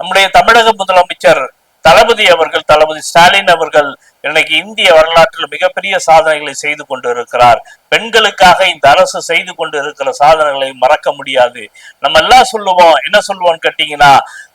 நம்முடைய தமிழக முதலமைச்சர் தளபதி ஸ்டாலின் அவர்கள் இன்னைக்கு இந்திய வரலாற்றில் மிகப்பெரிய சாதனைகளை செய்து கொண்டு இருக்கிறார். பெண்களுக்காக இந்த அரசு செய்து கொண்டு இருக்கிற சாதனைகளை மறக்க முடியாது. நம்ம எல்லாம் சொல்லுவோம், என்ன சொல்லுவோம்னு கேட்டீங்கன்னா,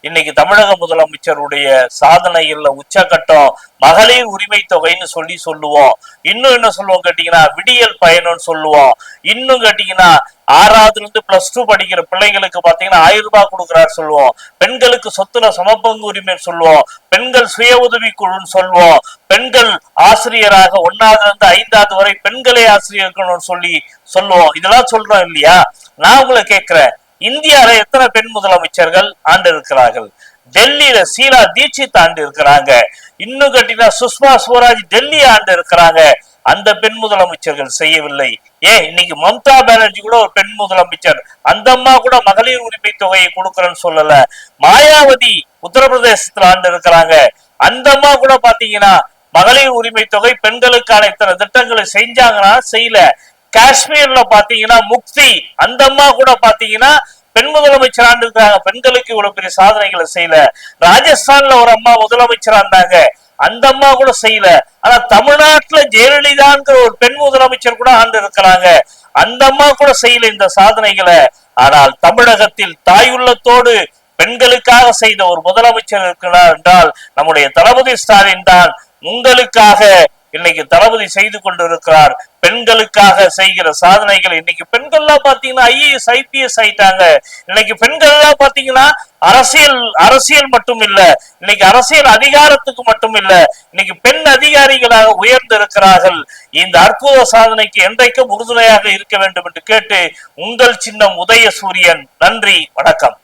இன்னைக்கு தமிழக முதலமைச்சருடைய சாதனைகள்ல உச்சகட்டம் மகளிர் உரிமை தொகைன்னு சொல்லுவோம். இன்னும் என்ன சொல்லுவோம் கேட்டீங்கன்னா, விடியல் பயணம்னு சொல்லுவோம். இன்னும் கேட்டீங்கன்னா, 6ஆவதுல இருந்து +2 படிக்கிற பிள்ளைங்களுக்கு பாத்தீங்கன்னா 1000 ரூபாய் கொடுக்குறாரு சொல்லுவோம். பெண்களுக்கு சொத்துல சமபங்கு உரிமை சொல்லுவோம். பெண்கள் சுய உதவி குழுன்னு சொல்லுவோம். பெண்கள் ஆசிரியராக 1ஆவதுல இருந்து 5ஆவது வரை பெண்களே ஆசிரியர்கள்னு சொல்லுவோம். இதெல்லாம் சொல்றோம் இல்லையா? நான் உங்களை கேட்கிறேன், இந்தியாவில எத்தனை பெண் முதலமைச்சர்கள் ஆண்டு இருக்கிறார்கள்? டெல்லியில ஷீலா தீட்சித் ஆண்டு இருக்கிறாங்க. இன்னும் கேட்டீங்கன்னா சுஷ்மா ஸ்வராஜ் டெல்லி ஆண்டு இருக்கிறாங்க. அந்த பெண் முதலமைச்சர்கள் செய்யவில்லை. ஏன் இன்னைக்கு மம்தா பானர்ஜி கூட ஒரு பெண் முதலமைச்சர், அந்த அம்மா கூட மகளிர் உரிமை தொகையை கொடுக்கறேன்னு சொல்லல. மாயாவதி உத்தரப்பிரதேசத்துல ஆண்டு இருக்கிறாங்க. அந்த அம்மா கூட பாத்தீங்கன்னா மகளிர் உரிமை தொகை பெண்களுக்கான இத்தனை திட்டங்களை செஞ்சாங்கன்னா செய்யல. காஷ்மீர்ல பாத்தீங்கன்னா முக்தி, அந்த அம்மா கூட பாத்தீங்கன்னா பெண் முதலமைச்சர் ஆண்டு இருக்காங்க. பெண்களுக்கு இவ்வளவு பெரிய சாதனைகளை செய்யல. ராஜஸ்தான்ல ஒரு அம்மா முதலமைச்சரா இருந்தாங்க, அந்த அம்மா கூட செய்யல. ஆனா தமிழ்நாட்டுல ஜெயலலிதாங்கிற ஒரு பெண் முதலமைச்சர் கூட ஆண்டு இருக்கிறாங்க, அந்த அம்மா கூட செய்யல இந்த சாதனைகளை. ஆனால் தமிழகத்தில் தாயுள்ளத்தோடு பெண்களுக்காக செய்த ஒரு முதலமைச்சர் இருக்கிறார் என்றால் நம்முடைய தளபதி ஸ்டாலின் தான். உங்களுக்காக இன்னைக்கு தளபதி செய்து கொண்டு இருக்கிறார். பெண்களுக்காக செய்கிற சாதனைகள் இன்னைக்கு பெண்கள்லாம் பாத்தீங்கன்னா IAS IPS ஆயிட்டாங்க. இன்னைக்கு பெண்கள் எல்லாம் பாத்தீங்கன்னா அரசியல் மட்டும் இல்ல, இன்னைக்கு அரசியல் அதிகாரத்துக்கு மட்டும் இல்ல, இன்னைக்கு பெண் அதிகாரிகளாக உயர்ந்து இருக்கிறார்கள். இந்த அற்புத சாதனைக்கு என்றைக்கும் உறுதுணையாக இருக்க வேண்டும் என்று கேட்டு, உங்கள் சின்னம் உதயசூரியன். நன்றி, வணக்கம்.